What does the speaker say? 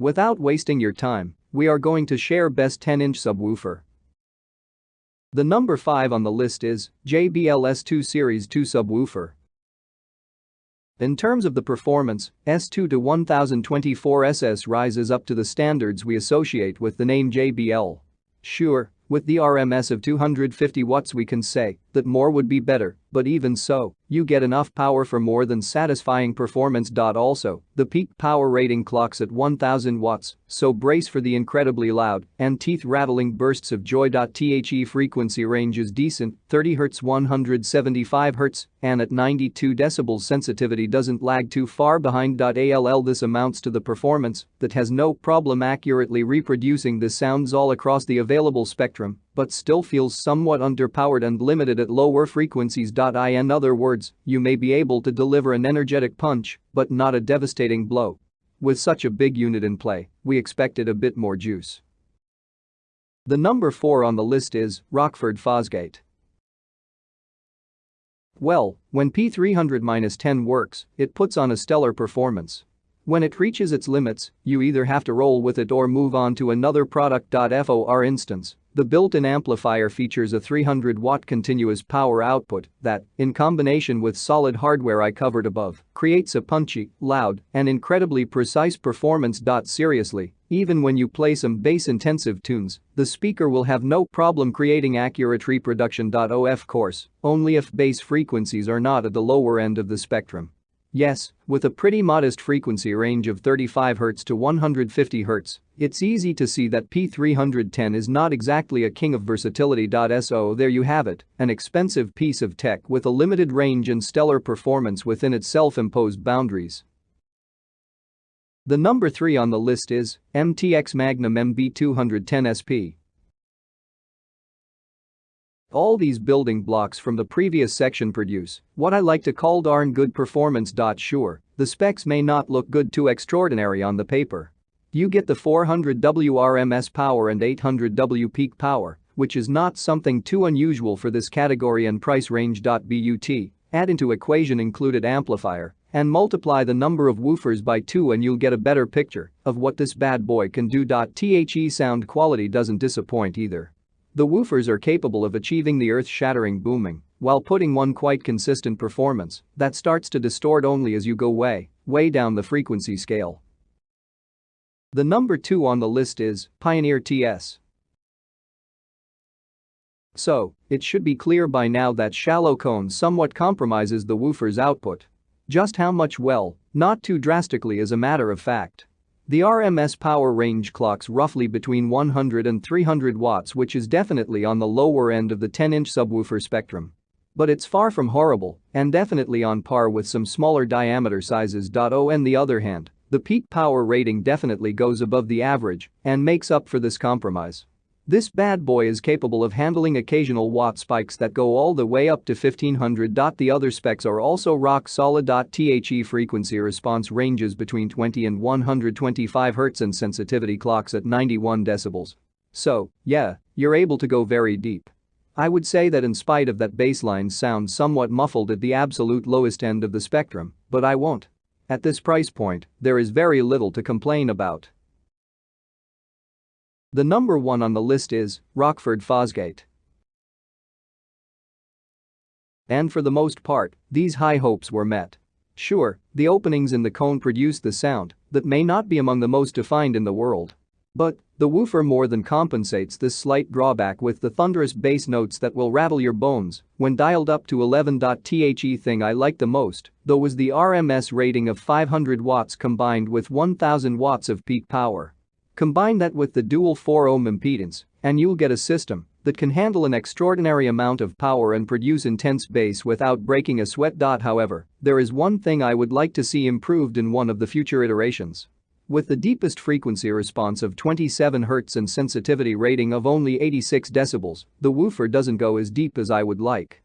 Without wasting your time, we are going to share best 10-inch subwoofer. The number 5 on the list is JBL S2 Series 2 subwoofer. In terms of the performance, S2 to 1024 SS rises up to the standards we associate with the name JBL. Sure, with the RMS of 250 watts we can say that more would be better, but even so, you get enough power for more than satisfying performance. Also, the peak power rating clocks at 1000 watts, so brace for the incredibly loud and teeth-rattling bursts of joy. The frequency range is decent, 30 Hz 175 Hz, and at 92 decibels sensitivity doesn't lag too far behind. This amounts to the performance that has no problem accurately reproducing the sounds all across the available spectrum, but still feels somewhat underpowered and limited at lower frequencies. In other words, you may be able to deliver an energetic punch, but not a devastating blow. With such a big unit in play, we expected a bit more juice. The number 4 on the list is Rockford Fosgate. Well, when P300-10 works, it puts on a stellar performance. When it reaches its limits, you either have to roll with it or move on to another product. For instance, the built-in amplifier features a 300-watt continuous power output that, in combination with solid hardware I covered above, creates a punchy, loud, and incredibly precise performance. Seriously, even when you play some bass-intensive tunes, the speaker will have no problem creating accurate reproduction. Of course, only if bass frequencies are not at the lower end of the spectrum. Yes, with a pretty modest frequency range of 35 Hz to 150 Hz, it's easy to see that P310 is not exactly a king of versatility. So there you have it, an expensive piece of tech with a limited range and stellar performance within its self-imposed boundaries. The number 3 on the list is MTX Magnum MB210 SP. All these building blocks from the previous section produce what I like to call darn good performance. Sure, the specs may not look good too extraordinary on the paper. You get the 400W RMS power and 800W peak power, which is not something too unusual for this category and price range. But add into equation included amplifier and multiply the number of woofers by 2 and you'll get a better picture of what this bad boy can do. The sound quality doesn't disappoint either. The woofers are capable of achieving the earth-shattering booming while putting one quite consistent performance that starts to distort only as you go way down the frequency scale. The number 2 on the list is Pioneer TS. So, it should be clear by now that shallow cone somewhat compromises the woofer's output. Just how much? Well, not too drastically as a matter of fact. The RMS power range clocks roughly between 100 and 300 watts, which is definitely on the lower end of the 10-inch subwoofer spectrum. But it's far from horrible and definitely on par with some smaller diameter sizes. On the other hand, the peak power rating definitely goes above the average and makes up for this compromise. This bad boy is capable of handling occasional watt spikes that go all the way up to 1500. The other specs are also rock solid. The frequency response ranges between 20 and 125 Hz and sensitivity clocks at 91 decibels. So, yeah, you're able to go very deep. I would say that in spite of that baseline sound somewhat muffled at the absolute lowest end of the spectrum, but I won't. At this price point, there is very little to complain about. The number 1 on the list is Rockford Fosgate. And for the most part, these high hopes were met. Sure, the openings in the cone produce the sound that may not be among the most defined in the world. But the woofer more than compensates this slight drawback with the thunderous bass notes that will rattle your bones when dialed up to 11. The thing I liked the most, though, was the RMS rating of 500 watts combined with 1000 watts of peak power. Combine that with the dual 4-ohm impedance, and you'll get a system that can handle an extraordinary amount of power and produce intense bass without breaking a sweat. However, there is one thing I would like to see improved in one of the future iterations. With the deepest frequency response of 27 Hz and sensitivity rating of only 86 decibels, the woofer doesn't go as deep as I would like.